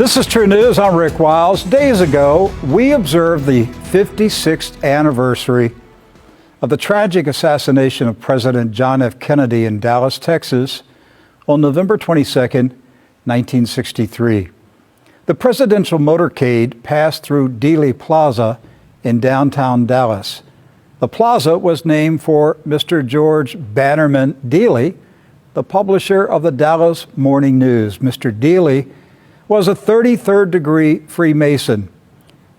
This is True News. I'm Rick Wiles. Days ago, we observed the 56th anniversary of the tragic assassination of President John F. Kennedy in Dallas, Texas, on November 22nd, 1963. The presidential motorcade passed through Dealey Plaza in downtown Dallas. The plaza was named for Mr. George Bannerman Dealey, the publisher of the Dallas Morning News. Mr. Dealey was a 33rd degree Freemason.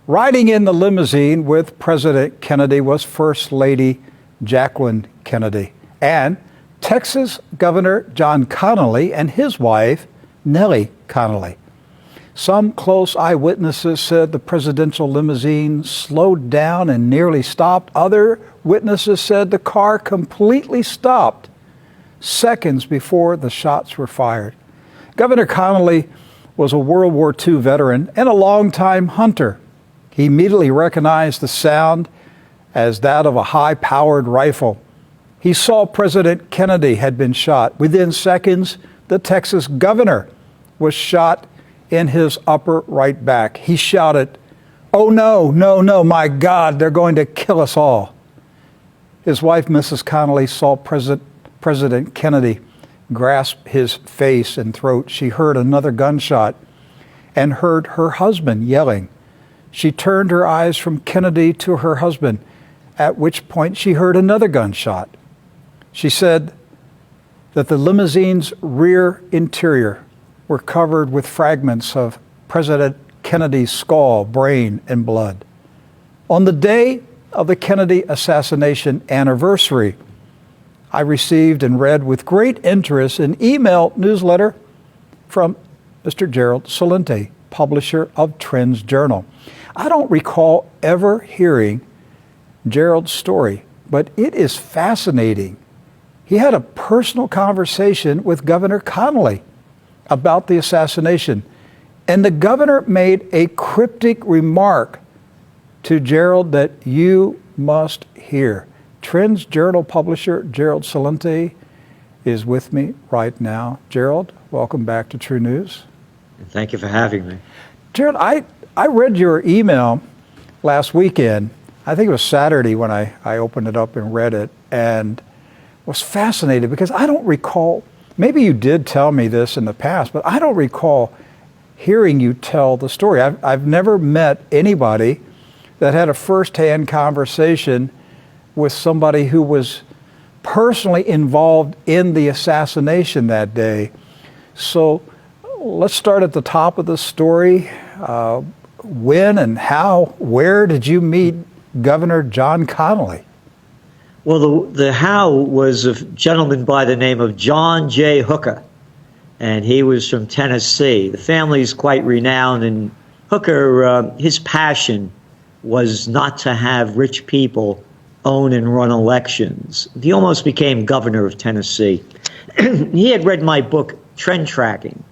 Riding in the limousine with President Kennedy was First Lady Jacqueline Kennedy and Texas Governor John Connally and his wife, Nellie Connally. Some close eyewitnesses said the presidential limousine slowed down and nearly stopped. Other witnesses said the car completely stopped seconds before the shots were fired. Governor Connally was a World War II veteran and a longtime hunter. He immediately recognized the sound as that of a high-powered rifle. He saw President Kennedy had been shot. Within seconds, the Texas governor was shot in his upper right back. He shouted, "Oh no, no, no, my God, they're going to kill us all." His wife, Mrs. Connally, saw President Kennedy grasp his face and throat. She heard another gunshot and heard her husband yelling. She turned her eyes from Kennedy to her husband, at which point she heard another gunshot. She said that the limousine's rear interior were covered with fragments of President Kennedy's skull, brain, and blood. On the day of the Kennedy assassination anniversary, I received and read with great interest an email newsletter from Mr. Gerald Celente, publisher of Trends Journal. I don't recall ever hearing Gerald's story, but it is fascinating. He had a personal conversation with Governor Connally about the assassination, and the governor made a cryptic remark to Gerald that you must hear. Trends Journal publisher Gerald Celente is with me right now. Gerald, welcome back to True News. Thank you for having me. Gerald, I read your email last weekend. I think it was Saturday when I opened it up and read it, and was fascinated because I don't recall, maybe you did tell me this in the past, but I don't recall hearing you tell the story. I've never met anybody that had a firsthand conversation with somebody who was personally involved in the assassination that day. So let's start at the top of the story. When and how, where did you meet Governor John Connally? Well, the how was a gentleman by the name of John J. Hooker, and he was from Tennessee. The family is quite renowned, and Hooker, his passion was not to have rich people own and run elections. He almost became governor of Tennessee. He had read my book, Trend Tracking,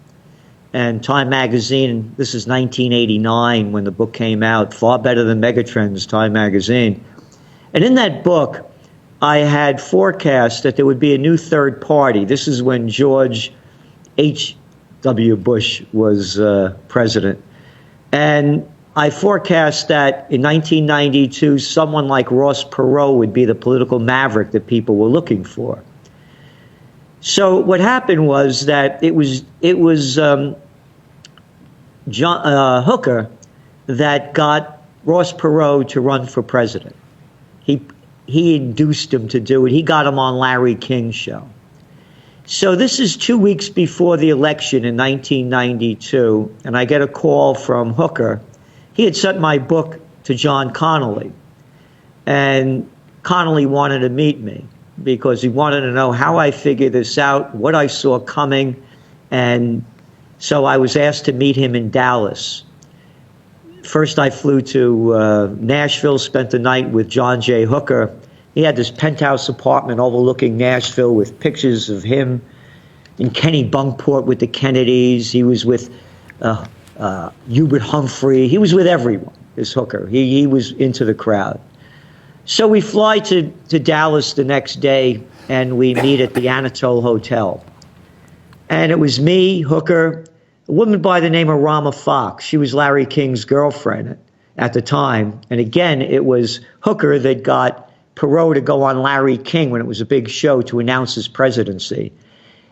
and Time Magazine. This is 1989 when the book came out, far better than Megatrends, Time Magazine. And in that book, I had forecast that there would be a new third party. This is when George H.W. Bush was president. And I forecast that in 1992, someone like Ross Perot would be the political maverick that people were looking for. So what happened was that it was John Hooker that got Ross Perot to run for president. He induced him to do it. He got him on Larry King's show. So this is 2 weeks before the election in 1992, and I get a call from Hooker. He had sent my book to John Connally, and Connally wanted to meet me because he wanted to know how I figured this out, what I saw coming, and so I was asked to meet him in Dallas. First, I flew to Nashville, spent the night with John J. Hooker. He had this penthouse apartment overlooking Nashville with pictures of him in Kenny Bunkport with the Kennedys. He was with Hubert Humphrey. He was with everyone, this Hooker. He was into the crowd. So we fly to Dallas the next day, and we meet at the Anatole Hotel. And it was me, Hooker, a woman by the name of Rama Fox. She was Larry King's girlfriend at the time. And again, it was Hooker that got Perot to go on Larry King when it was a big show to announce his presidency.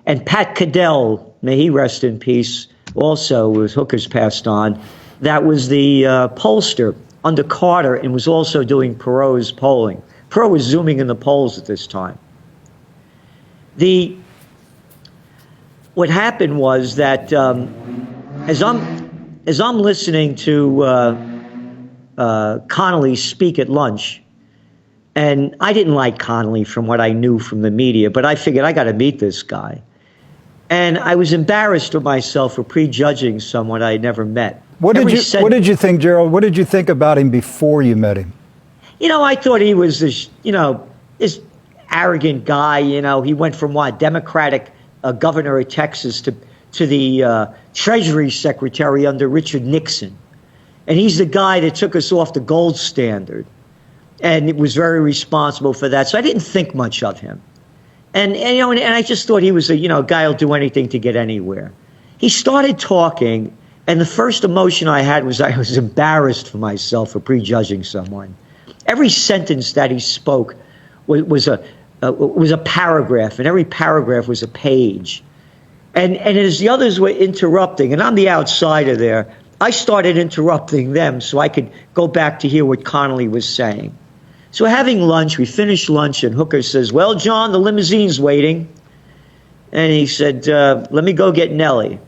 And Pat Caddell, may he rest in peace, also was Hooker's passed on. That was the pollster under Carter and was also doing Perot's polling. Perot was zooming in the polls at this time. What happened was that as I'm listening to Connally speak at lunch, and I didn't like Connally from what I knew from the media, but I figured I got to meet this guy. And I was embarrassed of myself for prejudging someone I had never met. What did you think, Gerald? What did you think about him before you met him? I thought he was this arrogant guy. He went from Democratic governor of Texas to the Treasury Secretary under Richard Nixon. And he's the guy that took us off the gold standard. And it was very responsible for that. So I didn't think much of him. And I just thought he was a guy who'll do anything to get anywhere. He started talking, and the first emotion I had was I was embarrassed for myself for prejudging someone. Every sentence that he spoke was a paragraph, and every paragraph was a page. And as the others were interrupting, and I'm the outsider there, I started interrupting them so I could go back to hear what Connally was saying. So we're having lunch, we finished lunch, and Hooker says, "Well, John, the limousine's waiting." And he said, "Let me go get Nellie."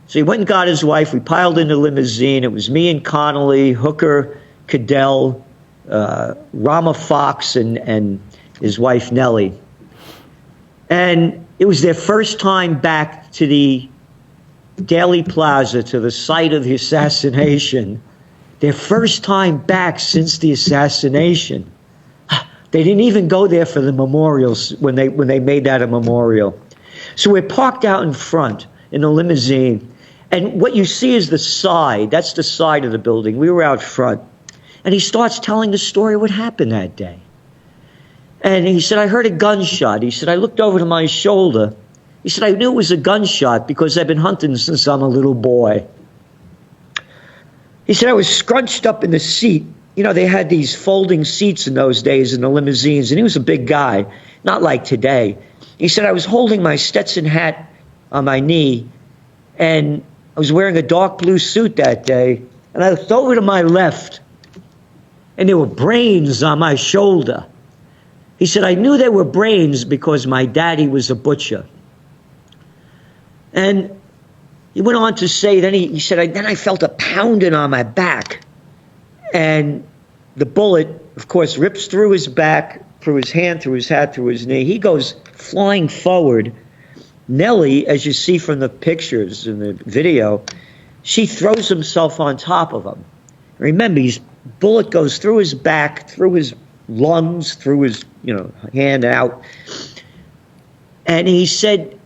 So he went and got his wife. We piled in the limousine. It was me and Connally, Hooker, Caddell, Rama Fox, and his wife Nellie. And it was their first time back to the Daley Plaza, to the site of the assassination. Their first time back since the assassination. They didn't even go there for the memorials when they made that a memorial. So we're parked out in front in the limousine, and what you see is the side. That's the side of the building. We were out front, and he starts telling the story of what happened that day. And he said, "I heard a gunshot." He said, "I looked over to my shoulder." He said, "I knew it was a gunshot because I've been hunting since I'm a little boy." He said, "I was scrunched up in the seat." They had these folding seats in those days in the limousines, and he was a big guy, not like today. He said, "I was holding my Stetson hat on my knee, and I was wearing a dark blue suit that day, and I looked over to my left, and there were brains on my shoulder." He said, "I knew there were brains because my daddy was a butcher." And he went on to say, then he said, then I felt a pounding on my back. And the bullet, of course, rips through his back, through his hand, through his hat, through his knee. He goes flying forward. Nellie, as you see from the pictures in the video, she throws herself on top of him. Remember, his bullet goes through his back, through his lungs, through his hand out. And he said,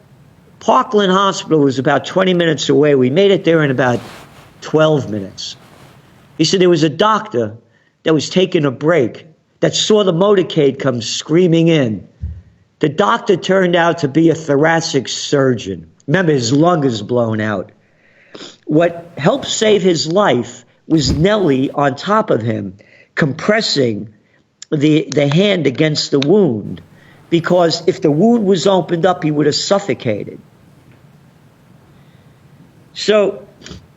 Parkland Hospital was about 20 minutes away. We made it there in about 12 minutes. He said there was a doctor that was taking a break that saw the motorcade come screaming in. The doctor turned out to be a thoracic surgeon. Remember, his lung is blown out. What helped save his life was Nellie on top of him, compressing the hand against the wound, because if the wound was opened up, he would have suffocated. So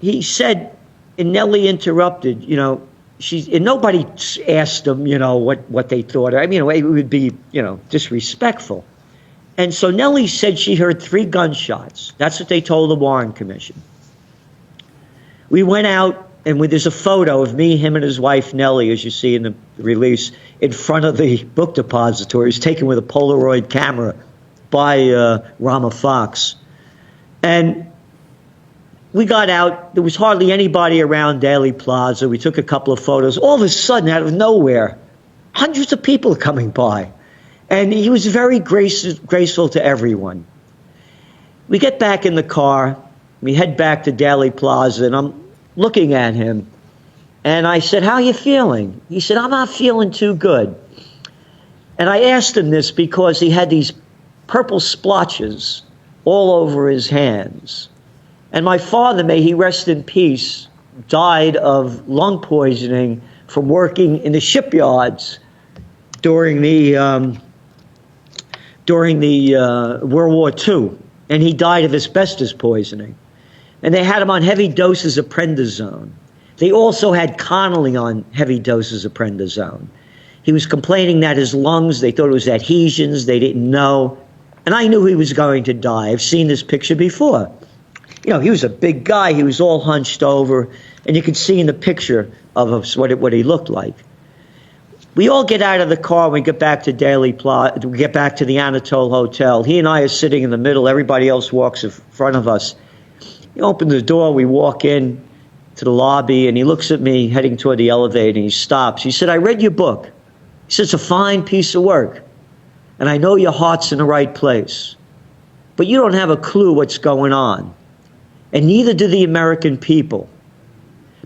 he said, and Nellie interrupted, and nobody asked them, what they thought. I mean, it would be, disrespectful. And so Nellie said she heard 3 gunshots. That's what they told the Warren Commission. We went out, and there's a photo of me, him, and his wife, Nellie, as you see in the release, in front of the book depository. It's taken with a Polaroid camera by Rama Fox. And we got out. There was hardly anybody around Daley Plaza. We took a couple of photos. All of a sudden, out of nowhere, hundreds of people coming by. And he was very graceful to everyone. We get back in the car. We head back to Daley Plaza, and I'm looking at him. And I said, "How are you feeling?" He said, "I'm not feeling too good." And I asked him this because he had these purple splotches all over his hands. And my father, may he rest in peace, died of lung poisoning from working in the shipyards during the World War II, and he died of asbestos poisoning. And they had him on heavy doses of prednisone. They also had Connally on heavy doses of prednisone. He was complaining that his lungs, they thought it was adhesions, they didn't know. And I knew he was going to die. I've seen this picture before. You know, he was a big guy. He was all hunched over, and you could see in the picture of what he looked like. We all get out of the car. We get back to we get back to the Anatole Hotel. He and I are sitting in the middle. Everybody else walks in front of us. He opens the door. We walk in to the lobby, and he looks at me heading toward the elevator, and he stops. He said, "I read your book." He said, "It's a fine piece of work, and I know your heart's in the right place, but you don't have a clue what's going on, and neither do the American people,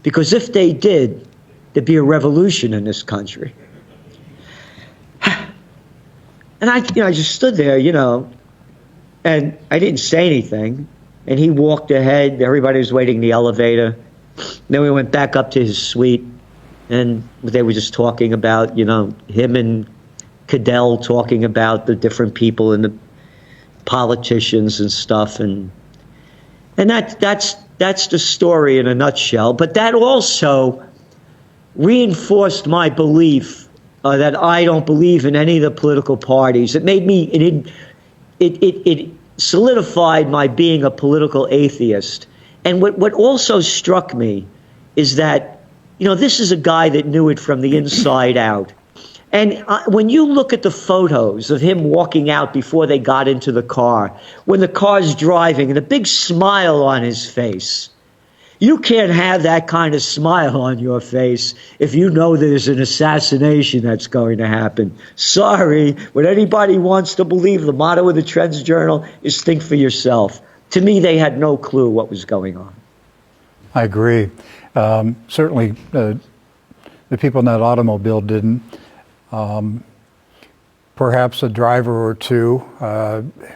because if they did, there'd be a revolution in this country." And I just stood there, and I didn't say anything. And he walked ahead. Everybody was waiting in the elevator. Then we went back up to his suite, and they were just talking about, him and Cadell talking about the different people and the politicians and stuff. And that's the story in a nutshell. But that also reinforced my belief that I don't believe in any of the political parties. It made me, it solidified my being a political atheist. And what also struck me is that, this is a guy that knew it from the inside out. And when you look at the photos of him walking out before they got into the car, when the car's driving and a big smile on his face, you can't have that kind of smile on your face if you know there's an assassination that's going to happen. Sorry, when anybody wants to believe the motto of the Trends Journal is think for yourself. To me, they had no clue what was going on. I agree. Certainly, the people in that automobile didn't. Perhaps a driver or two,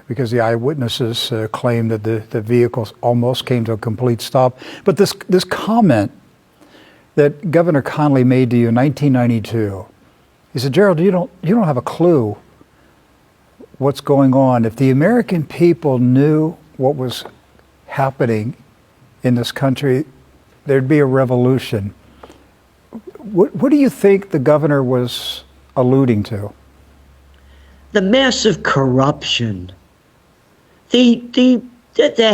because the eyewitnesses claimed that the vehicle almost came to a complete stop. But this comment that Governor Connally made to you in 1992, he said, "Gerald, you don't have a clue what's going on. If the American people knew what was happening in this country, there'd be a revolution." What do you think the governor was alluding to? The massive corruption, the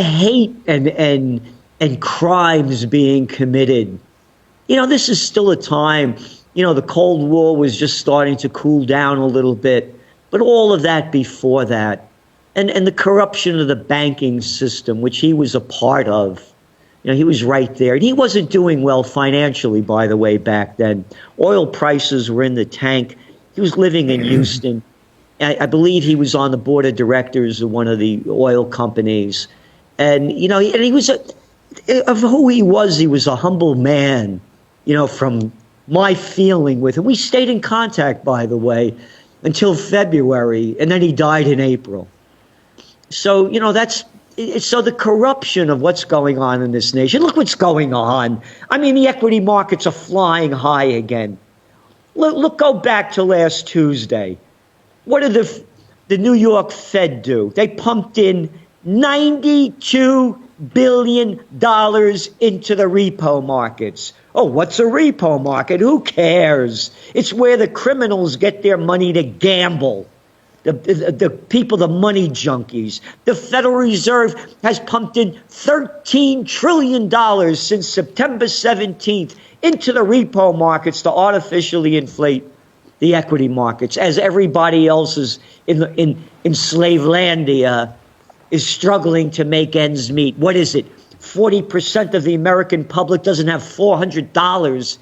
hate and crimes being committed. This is still a time, the Cold War was just starting to cool down a little bit, but all of that before that, and the corruption of the banking system, which he was a part of. He was right there. And he wasn't doing well financially, by the way, back then. Oil prices were in the tank. He was living in Houston. I believe he was on the board of directors of one of the oil companies. And, and he was, of who he was a humble man, from my feeling with him. We stayed in contact, by the way, until February, and then he died in April. So, so the corruption of what's going on in this nation. Look what's going on. I mean, the equity markets are flying high again. Look, go back to last Tuesday. What did the New York Fed do? They pumped in $92 billion into the repo markets. Oh, what's a repo market? Who cares? It's where the criminals get their money to gamble. The people, the money junkies. The Federal Reserve has pumped in $13 trillion since September 17th into the repo markets to artificially inflate the equity markets, as everybody else is in Slavelandia is struggling to make ends meet. What is it? 40% of the American public doesn't have $400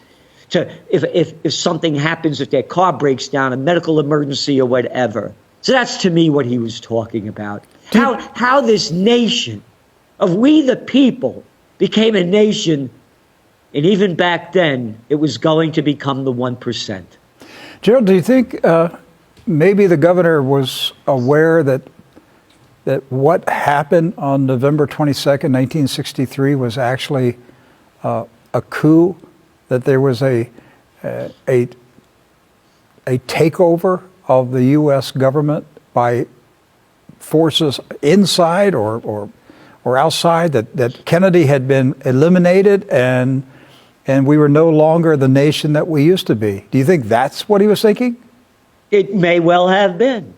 if something happens, if their car breaks down, a medical emergency or whatever. So that's, to me, what he was talking about. How this nation of we the people became a nation, and even back then, it was going to become the 1%. Gerald, do you think maybe the governor was aware that that what happened on November 22nd, 1963 was actually a coup, that there was a takeover of the U.S. government by forces inside or outside, that Kennedy had been eliminated and we were no longer the nation that we used to be. Do you think that's what he was thinking? It may well have been.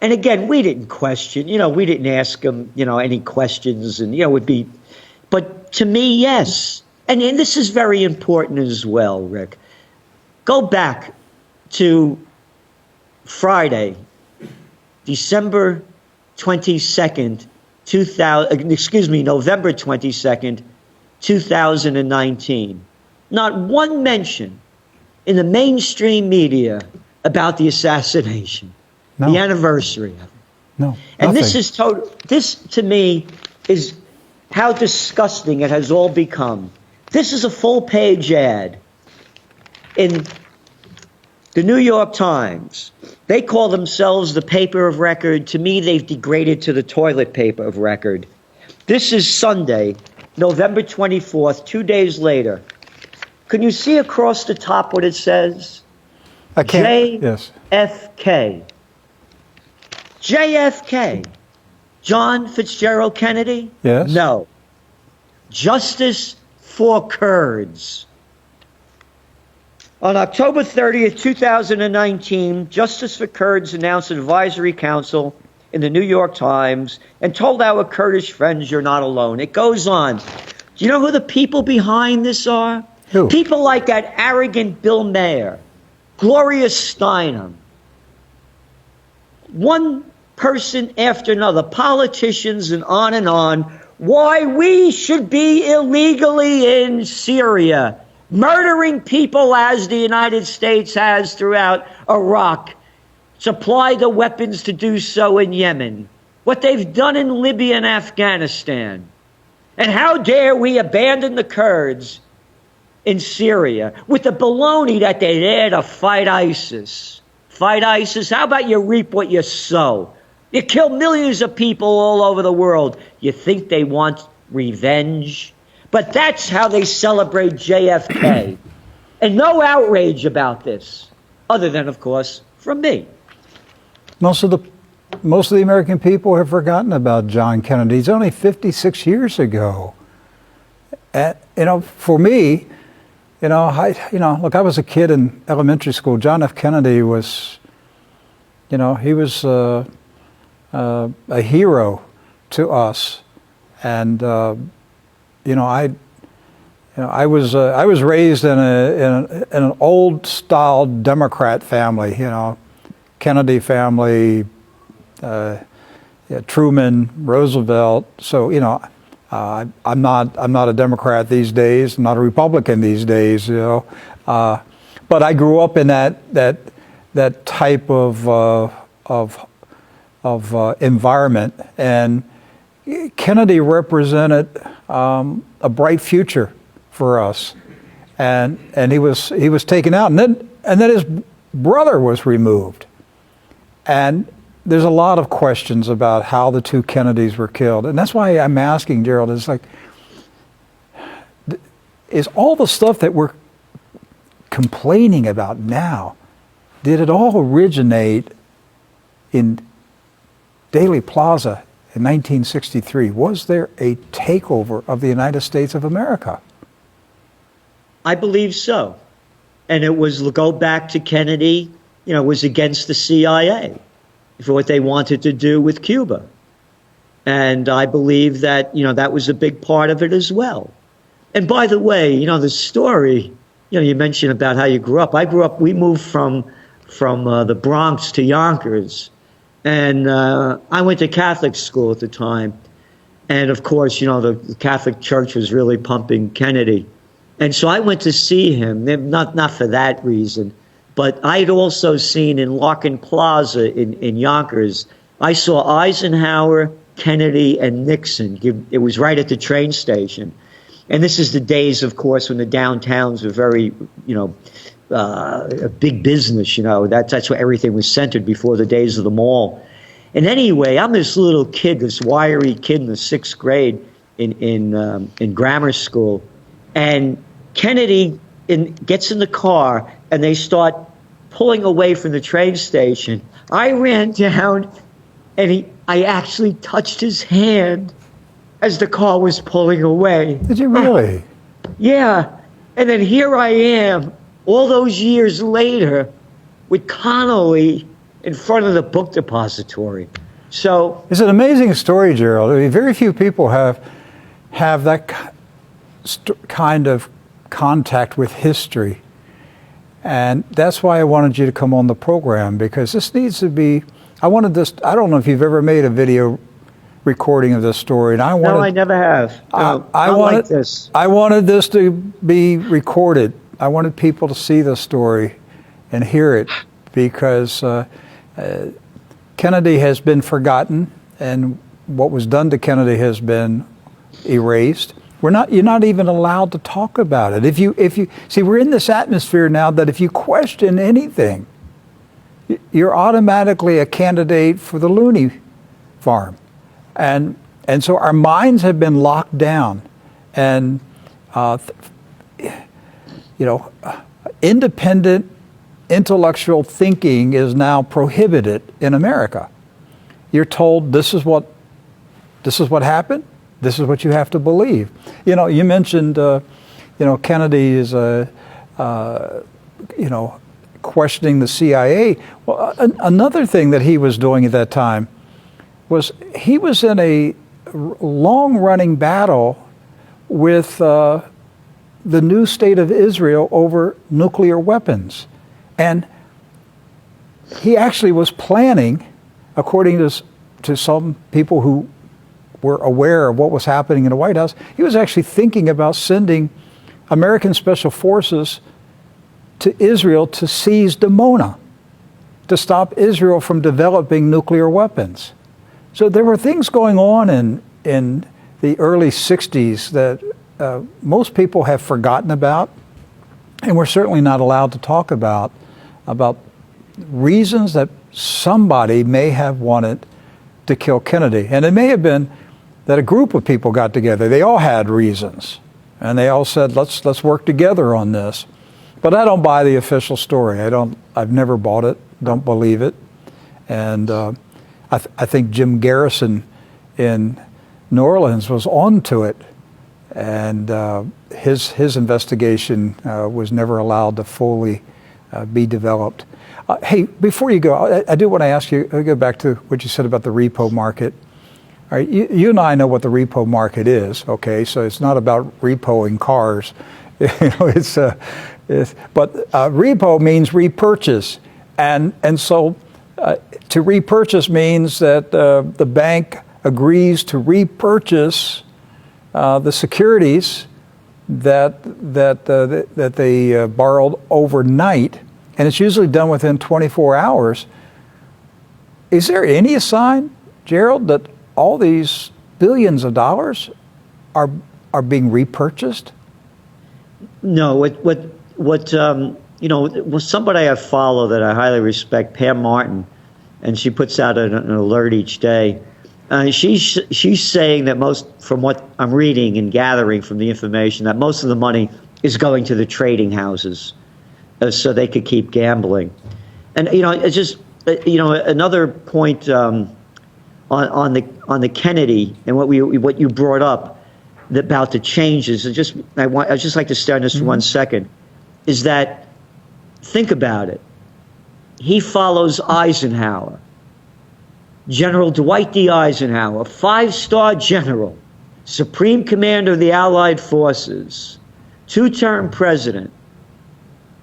And again, we didn't question, we didn't ask him, any questions and, would be, but to me, yes. And this is very important as well, Rick. Go back to Friday, December 22nd, November 22nd, 2019. Not one mention in the mainstream media about the assassination, the anniversary of it. No, and nothing. This to me is how disgusting it has all become. This is a full-page ad in the New York Times. They call themselves the paper of record. To me, they've degraded to the toilet paper of record. This is Sunday, November 24th, 2 days later. Can you see across the top what it says? I can't. JFK. JFK. John Fitzgerald Kennedy? Yes. No. Justice for Kurds. On October 30th, 2019, Justice for Kurds announced an advisory council in the New York Times and told our Kurdish friends, you're not alone. It goes on. Do you know who the people behind this are? Who? People like that arrogant Bill Mayer, Gloria Steinem. One person after another, politicians and on, why we should be illegally in Syria, murdering people as the United States has throughout Iraq, supply the weapons to do so in Yemen, what they've done in Libya and Afghanistan. And how dare we abandon the Kurds in Syria with the baloney that they're there to fight ISIS. Fight ISIS? How about you reap what you sow? You kill millions of people all over the world. You think they want revenge? But that's how they celebrate JFK. And no outrage about this, other than, of course, from me. Most of the American people have forgotten about John Kennedy. It's only 56 years ago. For me, look, I was a kid in elementary school. John F. Kennedy was, he was a hero to us, and I was raised in an old style Democrat family. Kennedy family, Truman, Roosevelt. So I'm not a Democrat these days. I'm not a Republican these days. But I grew up in that type of environment, and Kennedy represented a bright future for us, and he was taken out, and then his brother was removed, and there's a lot of questions about how the two Kennedys were killed, and that's why I'm asking, Gerald, is like, is all the stuff that we're complaining about now, did it all originate in Dealey Plaza in 1963? Was there a takeover of the United States of America? I believe so. And it was, go back to Kennedy, it was against the CIA for what they wanted to do with Cuba. And I believe that, that was a big part of it as well. And by the way, the story, you mentioned about how you grew up. We moved from the Bronx to Yonkers. And I went to Catholic school at the time. And of course, the Catholic Church was really pumping Kennedy. And so I went to see him, not for that reason, but I'd also seen in Larkin Plaza in Yonkers, I saw Eisenhower, Kennedy, and Nixon. It was right at the train station. And this is the days, of course, when the downtowns were very, a big business, that's where everything was centered before the days of the mall. And anyway, I'm this little kid, this wiry kid in the 6th grade in grammar school, and Kennedy gets in the car, and they start pulling away from the train station. I ran down, and I actually touched his hand as the car was pulling away. Did you really? Yeah. And then here I am, all those years later, with Connally in front of the book depository. So it's an amazing story, Gerald. I mean, very few people have that kind of contact with history. And that's why I wanted you to come on the program, because this needs to be, I don't know if you've ever made a video recording of this story, and no, I never have. No, I wanted like this. I wanted this to be recorded. I wanted people to see the story and hear it, because Kennedy has been forgotten, and what was done to Kennedy has been erased. You're not even allowed to talk about it. If you see, we're in this atmosphere now that if you question anything, you're automatically a candidate for the loony farm. And so our minds have been locked down, and independent intellectual thinking is now prohibited in America. You're told this is what happened. This is what you have to believe. You mentioned Kennedy is questioning the CIA. Well, another thing that he was doing at that time was he was in a long-running battle with the new state of Israel over nuclear weapons. And he actually was planning, according to some people who were aware of what was happening in the White House, he was actually thinking about sending American Special Forces to Israel to seize Dimona, to stop Israel from developing nuclear weapons. So there were things going on in the early 60s that most people have forgotten about, and we're certainly not allowed to talk about reasons that somebody may have wanted to kill Kennedy. And it may have been that a group of people got together. They all had reasons, and they all said, let's work together on this. But I don't buy the official story. I've never bought it, don't believe it. And I think Jim Garrison in New Orleans was onto it, and his investigation was never allowed to fully be developed. Hey, before you go, I do want to ask you, I'll go back to what you said about the repo market. All right, you and I know what the repo market is, okay? So it's not about repoing cars. But repo means repurchase. And so to repurchase means that the bank agrees to repurchase the securities that they borrowed overnight, and it's usually done within 24 hours. Is there any sign, Gerald, that all these billions of dollars are being repurchased? No. What somebody I follow that I highly respect, Pam Martin, and she puts out an alert each day. She's saying that most, from what I'm reading and gathering from the information, that most of the money is going to the trading houses, so they could keep gambling. And it's just another point on the Kennedy and what you brought up about the changes. I'd just like to stay on this for 1 second. Is that, think about it. He follows Eisenhower. General Dwight D. Eisenhower, 5-star general, Supreme Commander of the Allied Forces, 2-term president.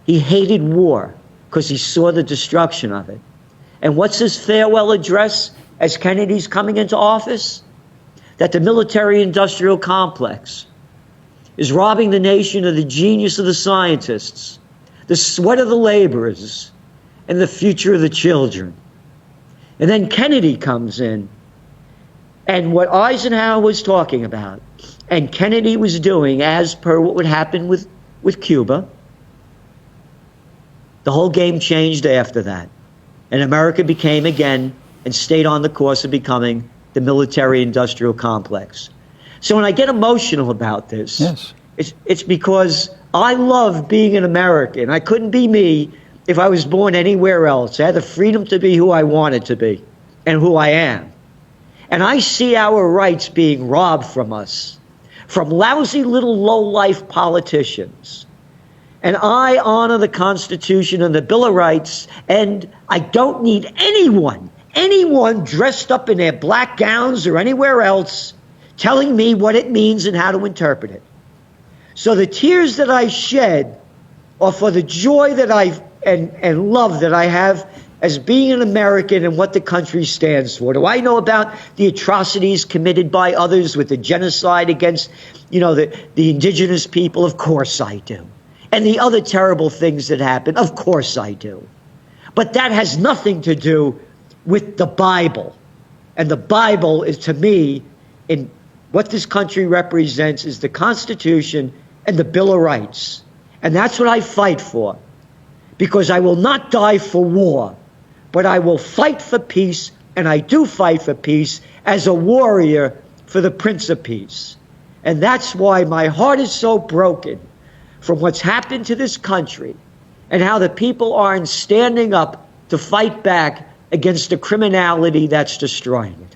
He hated war because he saw the destruction of it. And what's his farewell address as Kennedy's coming into office? That the military-industrial complex is robbing the nation of the genius of the scientists, the sweat of the laborers, and the future of the children. And then Kennedy comes in, and what Eisenhower was talking about, and Kennedy was doing as per what would happen with Cuba, the whole game changed after that. And America became again and stayed on the course of becoming the military-industrial complex. So when I get emotional about this, Yes. it's because I love being an American. I couldn't be me if I was born anywhere else. I had the freedom to be who I wanted to be and who I am. And I see our rights being robbed from us, from lousy little low-life politicians. And I honor the Constitution and the Bill of Rights, and I don't need anyone dressed up in their black gowns or anywhere else telling me what it means and how to interpret it. So the tears that I shed are for the joy that and love that I have as being an American and what the country stands for. Do I know about the atrocities committed by others with the genocide against, the indigenous people? Of course I do. And the other terrible things that happen? Of course I do. But that has nothing to do with the Bible. And the Bible is, to me, in what this country represents, is the Constitution and the Bill of Rights. And that's what I fight for. Because I will not die for war, but I will fight for peace, and I do fight for peace as a warrior for the Prince of Peace. And that's why my heart is so broken from what's happened to this country and how the people aren't standing up to fight back against the criminality that's destroying it.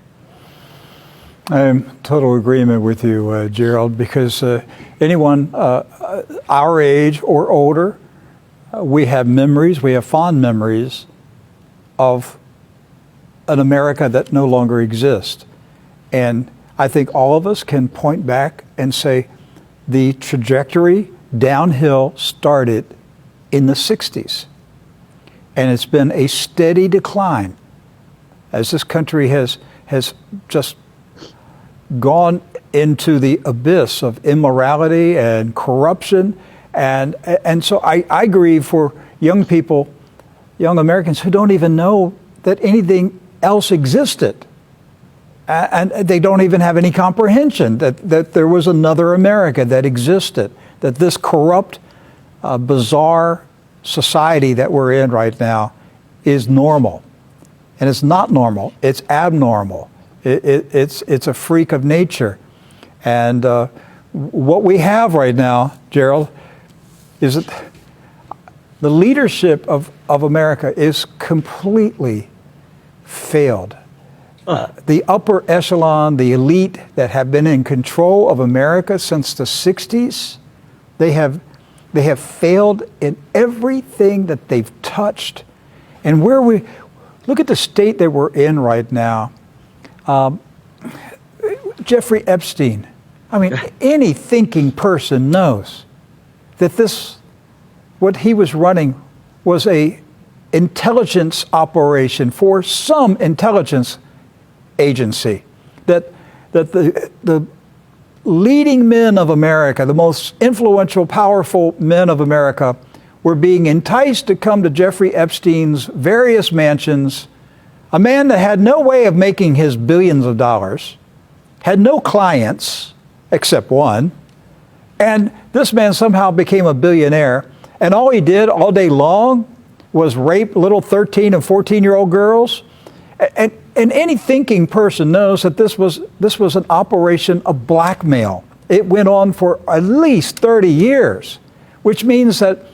I am in total agreement with you, Gerald, because anyone our age or older, we have fond memories of an America that no longer exists. And I think all of us can point back and say the trajectory downhill started in the 60s. And it's been a steady decline as this country has just gone into the abyss of immorality and corruption. And so I grieve for young people, young Americans who don't even know that anything else existed. And they don't even have any comprehension that there was another America that existed, that this corrupt, bizarre society that we're in right now is normal. And it's not normal, it's abnormal. It's a freak of nature. And what we have right now, Gerald, is that the leadership of America is completely failed. The upper echelon, the elite that have been in control of America since the 60s, they have failed in everything that they've touched. And look at the state that we're in right now. Jeffrey Epstein. I mean, any thinking person knows that what he was running was a intelligence operation for some intelligence agency. That the leading men of America, the most influential, powerful men of America, were being enticed to come to Jeffrey Epstein's various mansions, a man that had no way of making his billions of dollars, had no clients except one, and this man somehow became a billionaire, and all he did all day long was rape little 13 and 14-year-old girls. And any thinking person knows that this was an operation of blackmail. It went on for at least 30 years, which means that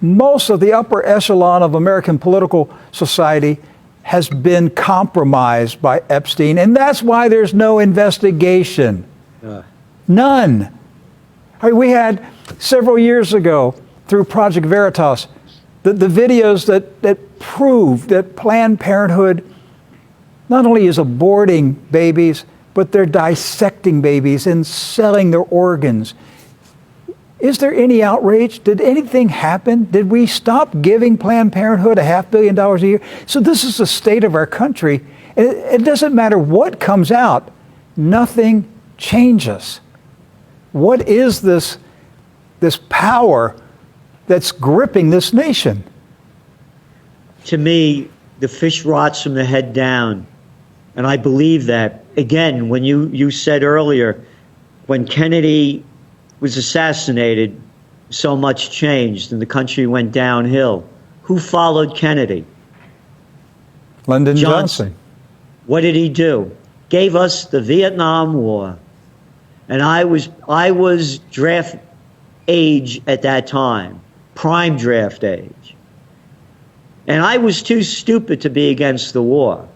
most of the upper echelon of American political society has been compromised by Epstein, and that's why there's no investigation. None. I mean, we had several years ago through Project Veritas the videos that prove that Planned Parenthood not only is aborting babies, but they're dissecting babies and selling their organs. Is there any outrage? Did anything happen? Did we stop giving Planned Parenthood $500 million a year? So this is the state of our country. It doesn't matter what comes out. Nothing changes. What is this power that's gripping this nation? To me, the fish rots from the head down. And I believe that. Again, when you said earlier, when Kennedy was assassinated, so much changed and the country went downhill. Who followed Kennedy? Lyndon Johnson. What did he do? Gave us the Vietnam War. And I was draft age at that time, prime draft age. And I was too stupid to be against the war.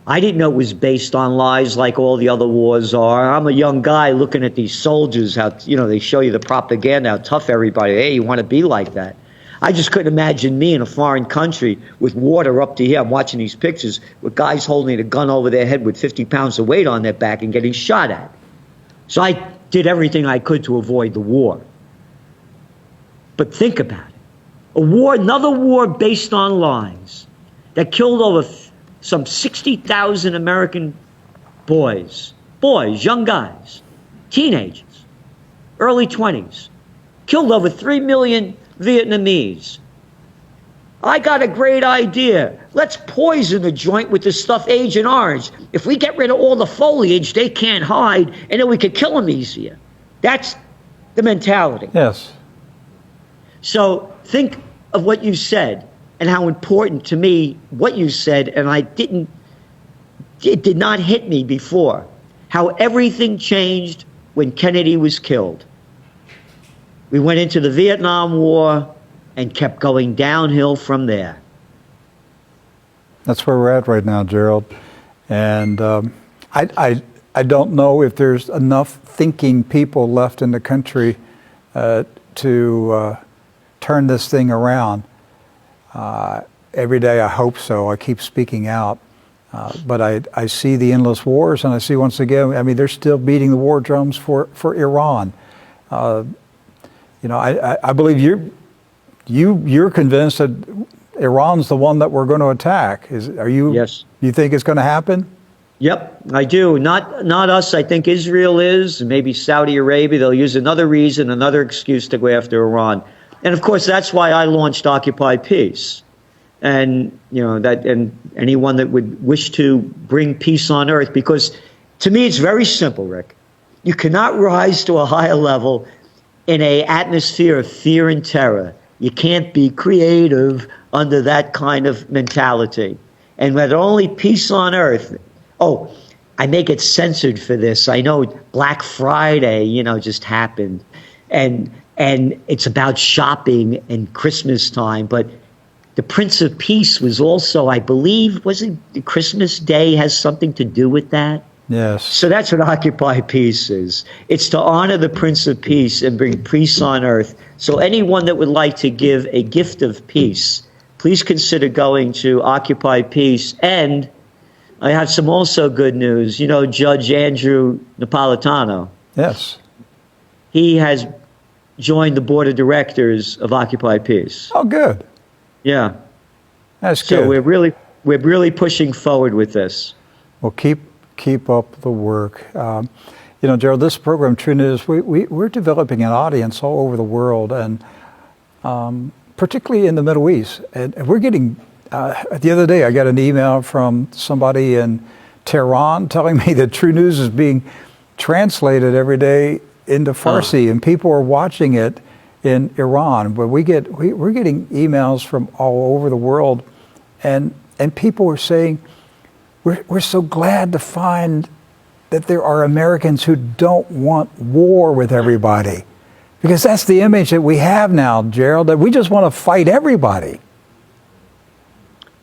I didn't know it was based on lies like all the other wars are. I'm a young guy looking at these soldiers, how, they show you the propaganda, how tough everybody, hey, you want to be like that. I just couldn't imagine me in a foreign country with water up to here. I'm watching these pictures with guys holding a gun over their head with 50 pounds of weight on their back and getting shot at. So I did everything I could to avoid the war. But think about it. A war, another war based on lies that killed over some 60,000 American boys, young guys, teenagers, early 20s, killed over 3 million Vietnamese. I got a great idea. Let's poison the joint with this stuff, Agent Orange. If we get rid of all the foliage, they can't hide, and then we could kill them easier. That's the mentality. Yes. So think of what you said and how important to me what you said, and it did not hit me before, how everything changed when Kennedy was killed. We went into the Vietnam War and kept going downhill from there. That's where we're at right now, Gerald. And I don't know if there's enough thinking people left in the country to turn this thing around. Every day I hope so. I keep speaking out. But I see the endless wars, and I see once again, I mean, they're still beating the war drums for Iran. I believe you're convinced that Iran's the one that we're going to attack. Yes. You think it's going to happen? Yep, I do. Not us. I think Israel is, and maybe Saudi Arabia. They'll use another reason, another excuse to go after Iran. And of course, that's why I launched Occupy Peace. And and anyone that would wish to bring peace on earth, because to me it's very simple, Rick. You cannot rise to a higher level in an atmosphere of fear and terror. You can't be creative under that kind of mentality. And with only peace on earth. Oh, I may get censored for this. I know Black Friday, just happened. And it's about shopping and Christmas time. But the Prince of Peace was also, I believe, wasn't Christmas Day has something to do with that? Yes. So that's what Occupy Peace is. It's to honor the Prince of Peace and bring peace on earth. So anyone that would like to give a gift of peace, please consider going to Occupy Peace. And I have some also good news. Judge Andrew Napolitano. Yes. He has joined the board of directors of Occupy Peace. Oh, good. Yeah. That's good. So we're really pushing forward with this. Well, keep up the work. Gerald, this program, Trunews, we're developing an audience all over the world, and particularly in the Middle East. And we're getting, the other day I got an email from somebody in Tehran telling me that Trunews is being translated every day into Farsi, and people are watching it in Iran. But we're getting emails from all over the world, and people are saying, we're so glad to find that there are Americans who don't want war with everybody. Because that's the image that we have now, Gerald, that we just want to fight everybody.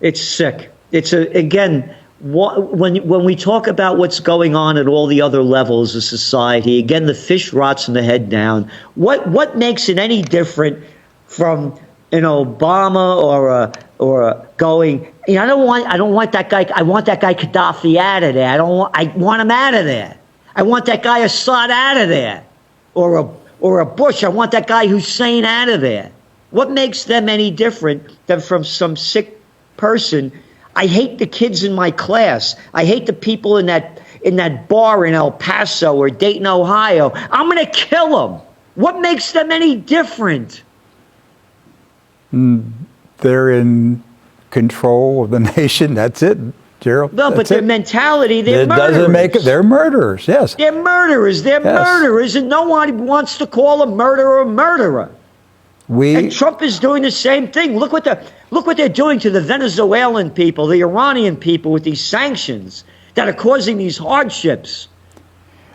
It's sick. Again, when we talk about what's going on at all the other levels of society, again, the fish rots in the head down. What makes it any different from an Obama or a going? I don't want that guy. I want that guy Gaddafi out of there. I want him out of there. I want that guy Assad out of there, or a Bush. I want that guy Hussein out of there. What makes them any different than from some sick person? I hate the kids in my class. I hate the people in that bar in El Paso or Dayton, Ohio. I'm going to kill them. What makes them any different? They're in control of the nation. That's it, Gerald. No, but their mentality, they're murderers. Doesn't make it. They're murderers. Yes. They're murderers. They're murderers, and no one wants to call a murderer a murderer. And Trump is doing the same thing. Look what they're doing to the Venezuelan people, the Iranian people with these sanctions that are causing these hardships.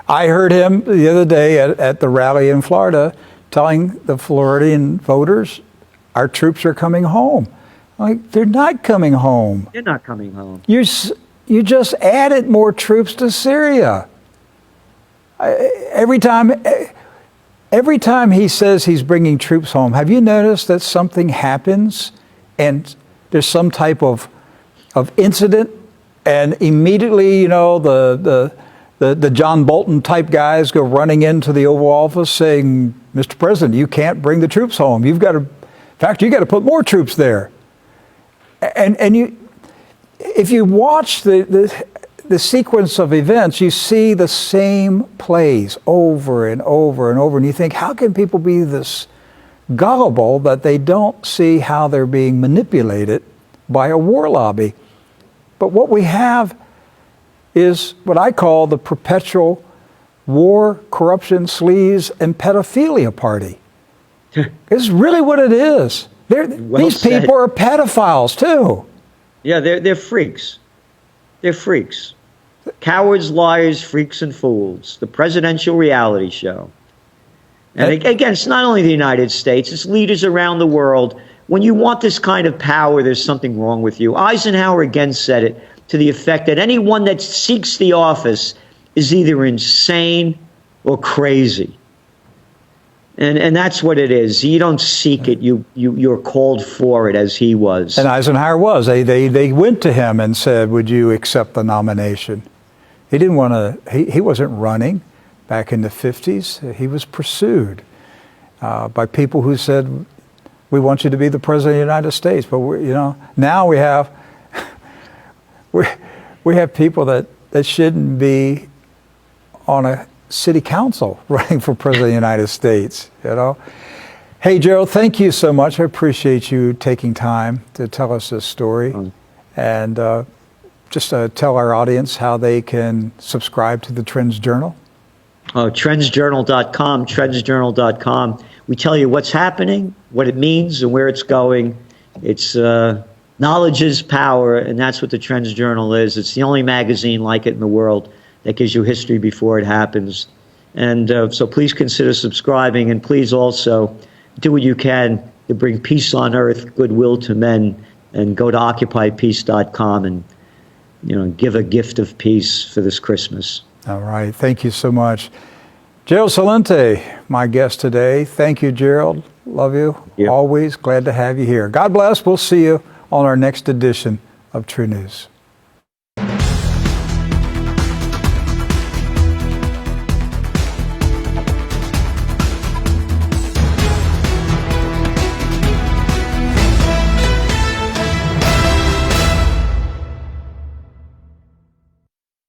I heard him the other day at the rally in Florida telling the Floridian voters, our troops are coming home. Like, they're not coming home. They're not coming home. You just added more troops to Syria. Every time he says he's bringing troops home, have you noticed that something happens and there's some type of incident, and immediately, the John Bolton type guys go running into the Oval Office saying, Mr. President, you can't bring the troops home. You got to put more troops there. And if you watch the sequence of events, you see the same plays over and over and over, and you think, how can people be this gullible that they don't see how they're being manipulated by a war lobby? But what we have is what I call the perpetual war, corruption, sleaze, and pedophilia party. It's really what it is. These people are pedophiles too. Yeah, they're freaks. They're freaks. Cowards, liars, freaks, and fools. The presidential reality show. And again, it's not only the United States, it's leaders around the world. When you want this kind of power, there's something wrong with you. Eisenhower again said it to the effect that anyone that seeks the office is either insane or crazy. And that's what it is. You don't seek it. You're called for it, as he was. And Eisenhower was. They went to him and said, would you accept the nomination? He didn't want to, he wasn't running back in the 50s. He was pursued by people who said, we want you to be the president of the United States. But now we have we have people that shouldn't be on a city council running for president of the United States, Hey, Gerald, thank you so much. I appreciate you taking time to tell us this story. And just tell our audience how they can subscribe to the Trends Journal. Trendsjournal.com, trendsjournal.com. We tell you what's happening, what it means, and where it's going. It's knowledge is power, and that's what the Trends Journal is. It's the only magazine like it in the world that gives you history before it happens. And so please consider subscribing, and please also do what you can to bring peace on earth, goodwill to men, and go to occupypeace.com and give a gift of peace for this Christmas. All right. Thank you so much. Gerald Celente, my guest today. Thank you, Gerald. Love you. Yep. Always glad to have you here. God bless. We'll see you on our next edition of True News.